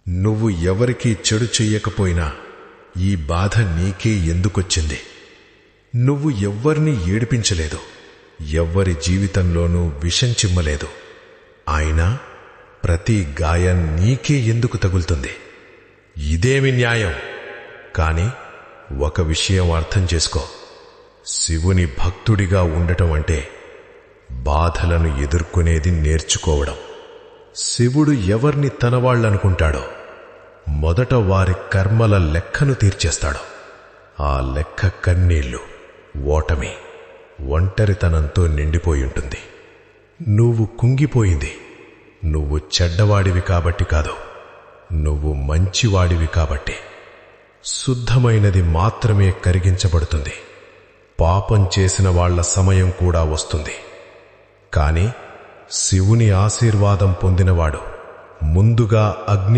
నువ్వు ఎవరికీ చెడు చెయ్యకపోయినా ఈ బాధ నీకే ఎందుకొచ్చింది? నువ్వు ఎవ్వర్నీ ఏడిపించలేదు, ఎవ్వరి జీవితంలోనూ విషం చిమ్మలేదు. అయినా ప్రతి గాయం నీకే ఎందుకు తగులుతుంది? ఇదేమి న్యాయం? కాని ఒక విషయం అర్థం చేసుకో. శివుని భక్తుడిగా ఉండటం అంటే బాధలను ఎదుర్కొనేది నేర్చుకోవడం. శివుడు ఎవర్ని తనవాళ్లనుకుంటాడో మొదట వారి కర్మల లెక్కను తీర్చేస్తాడు. ఆ లెక్క కన్నీళ్లు, ఓటమి, ఒంటరితనంతో నిండిపోయుంటుంది. నువ్వు కుంగిపోయింది నువ్వు చెడ్డవాడివి కాబట్టి కాదు, నువ్వు మంచివాడివి కాబట్టి. శుద్ధమైనది మాత్రమే కరిగించబడుతుంది. పాపం చేసిన వాళ్ల సమయం కూడా వస్తుంది. కాని శివుని ఆశీర్వాదం పొందినవాడు ముందుగా అగ్ని